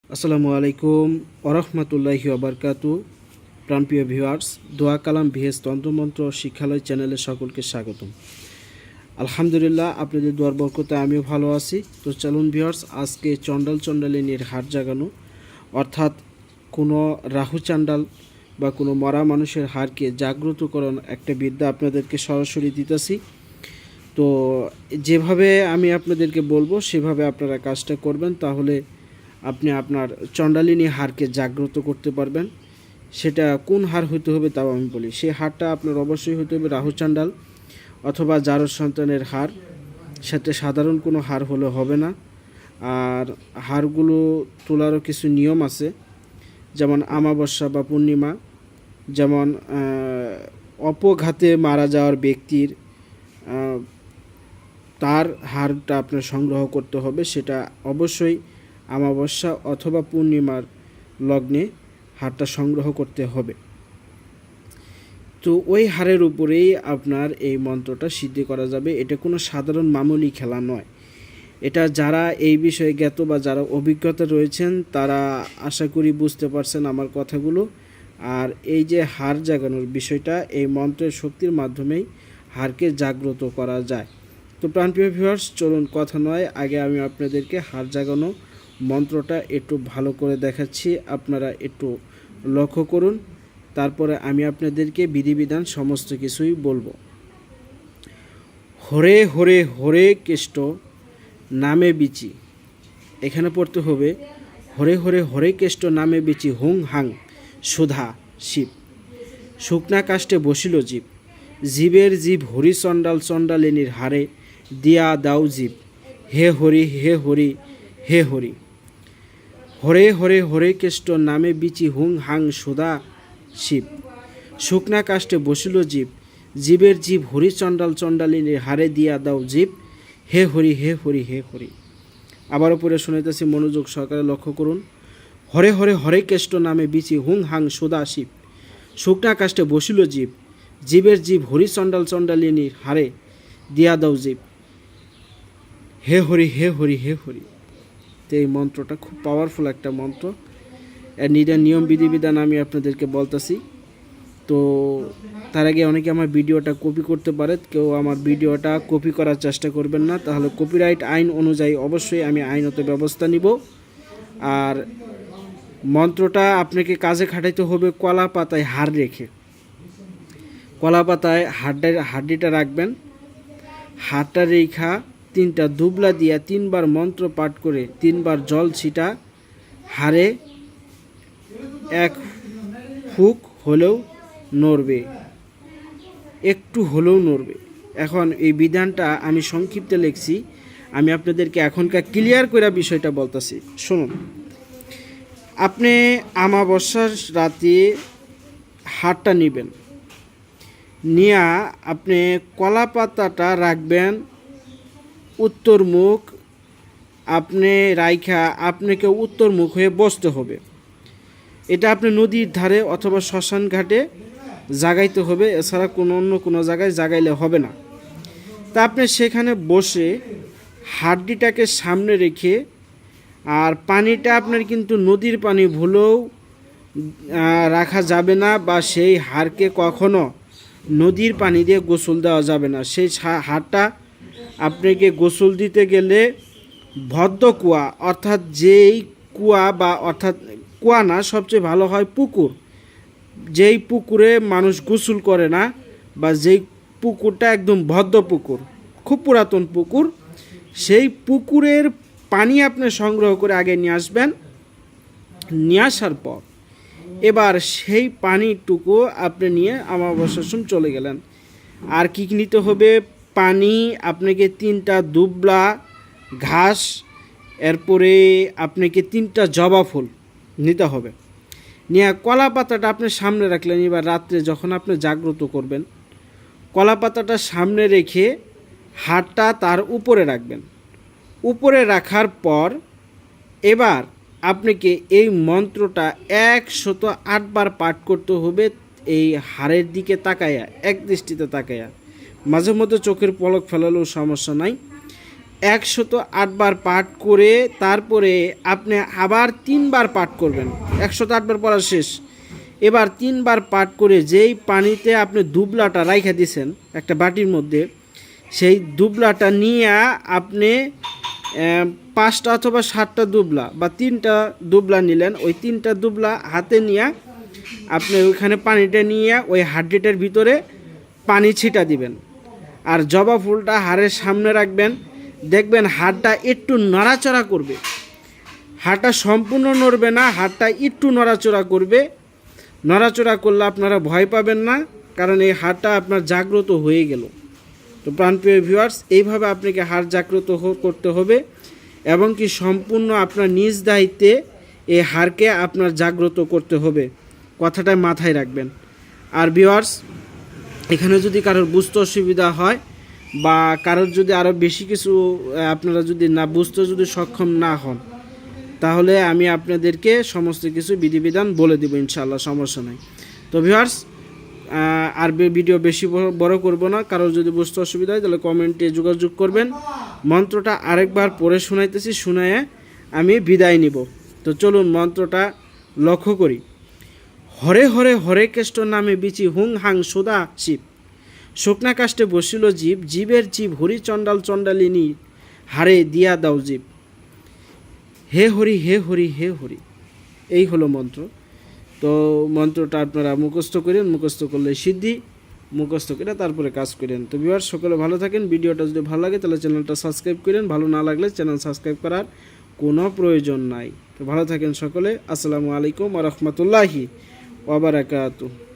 আসসালামু আলাইকুম ওরহমতুল্লাহি ওবরকাতু। প্রাণপ্রিয় ভিউয়ার্স, দোয়া কালাম ভিএস তন্ত্রমন্ত্র শিক্ষালয় চ্যানেলে সকলকে স্বাগতম। আলহামদুলিল্লাহ, আপনাদের দোয়ার বরকতে আমিও ভালো আছি। তো চলুন ভিউয়ার্স, আজকে চণ্ডাল চণ্ডালিনীর হাট জাগানো, অর্থাৎ কোনো রাহু চাণ্ডাল বা কোনো মরা মানুষের হাড়কে জাগ্রতকরণ একটা বিদ্যা আপনাদেরকে সরাসরি দিতেছি। তো যেভাবে আমি আপনাদেরকে বলবো সেভাবে আপনারা কাজটা করবেন, তাহলে আপনি আপনার চণ্ডালিনী হাড়কে জাগ্রত করতে পারবেন। সেটা কোন হাড় হইতে হবে তাও আমি বলি। সেই হাড়টা আপনার অবশ্যই হইতে হবে রাহু চাণ্ডাল অথবা জারজ সন্তানের হাড়, সাথে সাধারণ কোনো হাড় হলে হবে না। আর হাড়গুলো তোলারও কিছু নিয়ম আছে, যেমন আমাবস্যা বা পূর্ণিমা, যেমন অপঘাতে মারা যাওয়ার ব্যক্তির তার হাড়টা আপনার সংগ্রহ করতে হবে। সেটা অবশ্যই আমাবস্যা অথবা পূর্ণিমার লগ্নে হাড়টা সংগ্রহ করতে হবে। তো ওই হাড়ের উপরেই আপনার এই মন্ত্রটা সিদ্ধি করা যাবে। এটা কোনো সাধারণ মামুলি খেলা নয়। এটা যারা এই বিষয়ে জ্ঞাত বা যারা অভিজ্ঞতা রয়েছেন তারা আশা করি বুঝতে পারছেন আমার কথাগুলো। আর এই যে হাড় জাগানোর বিষয়টা, এই মন্ত্রের শক্তির মাধ্যমেই হাড়কে জাগ্রত করা যায়। তো প্রাণপ্রিয় ভিউয়ার্স, চলুন কথা নয়, আগে আমি আপনাদেরকে হাড় জাগানো মন্ত্রটা একটু ভালো করে দেখাচ্ছি, আপনারা একটু লক্ষ্য করুন। তারপরে আমি আপনাদেরকে বিধিবিধান সমস্ত কিছুই বলবো। হরে হরে হরে কৃষ্ণ নামে বিচি, এখানে পড়তে হবে হরে হরে হরে কৃষ্ণ নামে বিচি হুং হাং সুধা শিব। শুকনা কাষ্টে বসিল জীব, জীবের জীব হরি চণ্ডাল চণ্ডালিনীর হারে দিয়া দাও জীব। হে হরি হে হরি হে হরি। হরে হরে হরে কৃষ্ণ নামে বিচি হুং হাং সুধা শিব। শুকনা কাষ্টে বসিল জীব, জীবের জীব হরি চণ্ডাল চণ্ডালিনীর হারে দিয়া দাও জীব। হে হরি হে হরি হে হরি। আবারও পড়ে শুনাইতেছি, মনোযোগ সহকারে লক্ষ্য করুন। হরে হরে হরে কৃষ্ণ নামে বিচি হুং হাং সুধা শিব। শুকনা কাষ্টে বসিল জীব, জীবের জীব হরি চণ্ডাল চণ্ডালিনীর হারে দিয়া দাও জীব। হে হরি হে হরি হে হরি। তো এই মন্ত্রটা খুব পাওয়ারফুল একটা মন্ত্র। এর নিয়ম বিধিবিধান আমি আপনাদেরকে বলতেছি। তো তার আগে অনেকে আমার ভিডিওটা কপি করতে পারে, কেউ আমার ভিডিওটা কপি করার চেষ্টা করবেন না, তাহলে কপিরাইট আইন অনুযায়ী অবশ্যই আমি আইনত ব্যবস্থা নিব। আর মন্ত্রটা আপনাকে কাজে খাটাইতে হবে কলা পাতায় হাড় রেখে। কলা পাতায় হাড্ডিটা রাখবেন, হাড়টা রেখা 3টা দুবলা দিয়া 3বার মন্ত্র পাঠ করে 3বার জল ছিটা হাড়ে এক ফুক হলেও নড়বে, একটু হলেও নড়বে। এখন এই বিধানটা আমি সংক্ষিপ্তে লিখছি, আমি আপনাদেরকে এখনকার ক্লিয়ার করে বিষয়টা বলতেছি, শুনুন। আপনি আমাবস্যার রাতে হাড়টা নেবেন, নিয়া আপনি কলা পাতাটা রাখবেন উত্তর মুখ। আপনি রাইখা আপনাকে উত্তর মুখ হয়ে বসতে হবে। এটা আপনি নদীর ধারে অথবা শ্মশান ঘাটে জাগাইতে হবে, এছাড়া অন্য কোনো জায়গায় জাগাইলে হবে না। তা আপনি সেখানে বসে হাড্ডিটাকে সামনে রেখে, আর পানিটা আপনার কিন্তু নদীর পানি ভুলেও রাখা যাবে না, বা সেই হাড়কে কখনো নদীর পানি দিয়ে গোসল দেওয়া যাবে না। সেই হাড়টা আপনাকে গোসল দিতে গেলে ভদ্র কুয়া, অর্থাৎ যেই কুয়া, বা অর্থাৎ কুয়া না, সবচেয়ে ভালো হয় পুকুর, যেই পুকুরে মানুষ গোসল করে না, বা যেই পুকুরটা একদম ভদ্র পুকুর, খুব পুরাতন পুকুর, সেই পুকুরের পানি আপনি সংগ্রহ করে আগে নিয়ে আসবেন। নিয়ে আসার পর এবার সেই পানিটুকু আপনি নিয়ে আমাবস্যার সময় চলে গেলেন। আর কি নিতে হবে? পানি, আপনাকে 3টা দুবলা ঘাস, এরপরে আপনাকে 3টা জবা ফুল নিতে হবে। নিয়ে কলা পাতাটা আপনি সামনে রাখলেন। এবার রাত্রে যখন আপনি জাগ্রত করবেন, কলা পাতাটা সামনে রেখে হাড়টা তার উপরে রাখবেন। উপরে রাখার পর এবার আপনাকে এই মন্ত্রটা 108 বার পাঠ করতে হবে, এই হাড়ের দিকে তাকায়া, এক দৃষ্টিতে তাকায়া। মাঝে মধ্যে চোখের পলক ফেলালেও সমস্যা নাই। 108 বার পাঠ করে তারপরে আপনি আবার 3 বার পাঠ করবেন। 108 বার পড়া শেষ, এবার 3 বার পাঠ করে যেই পানিতে আপনি দুবলাটা রাইখা দিয়েছেন একটা বাটির মধ্যে, সেই দুবলাটা নিয়ে আপনি 5টা অথবা 7টা দুবলা বা 3টা দুবলা নিলেন, ওই 3টা দুবলা হাতে নিয়ে আপনি ওইখানে পানিটা নিয়ে ওই হাড্ডিটার ভিতরে পানি ছিটা দিবেন। আর জবা ফুলটা হাড়ের সামনে রাখবেন, দেখবেন হাড়টা একটু নড়াচড়া করবে, হাড়টা সম্পূর্ণ নড়বে না, হাড়টা একটু নড়াচড়া করবে। নড়াচড়া করলে আপনারা ভয় পাবেন না, কারণ এই হাড়টা আপনার জাগ্রত হয়ে গেল। তো প্রাণপ্রিয় ভিউয়ার্স, এইভাবে আপনাকে হাড় জাগ্রত করতে হবে এবং কি সম্পূর্ণ আপনার নিজ দায়িত্বে এই হাড়কে আপনার জাগ্রত করতে হবে, কথাটা মাথায় রাখবেন। আর ভিউয়ার্স, এখানে যদি কারোর বুঝতে অসুবিধা হয় বা কারোর যদি আরও বেশি কিছু আপনারা যদি না বুঝতে যদি সক্ষম না হন, তাহলে আমি আপনাদেরকে সমস্ত কিছু বিধিবিধান বলে দেবো ইনশাআল্লাহ, সমস্যা নাই। তো ভিউয়ার্স, আর ভিডিও বেশি বড় করব না। কারোর যদি বুঝতে অসুবিধা হয় তাহলে কমেন্টে যোগাযোগ করবেন। মন্ত্রটা আরেকবার পড়ে শোনাইতেছি, শুনায়ে আমি বিদায় নিব। তো চলুন মন্ত্রটা লক্ষ্য করি। হরে হরে হরে কেষ্ট নামে বিচি হুং হাং সুদা শিব, শুকনা কাষ্টে বসিল জীব, জীবের জীব হরি চণ্ডাল চণ্ডালিনী, হারে দিয়া দাও জীব। হে হরি হে হরি হে হরি, এই হলো মন্ত্র। তো মন্ত্রটা আপনারা মুখস্থ করেন, মুখস্থ করলে সিদ্ধি, মুখস্থ করে তারপরে কাজ করেন। তো ভিউয়ার্স, সকলে ভালো থাকেন। ভিডিওটা যদি ভালো লাগে তাহলে চ্যানেলটা সাবস্ক্রাইব করেন, ভালো না লাগলে চ্যানেল সাবস্ক্রাইব করার কোনো প্রয়োজন নাই। তো ভালো থাকেন সকলে। আসসালামু আলাইকুম ওয়া রাহমাতুল্লাহি ওয়া বারাকাতুহু।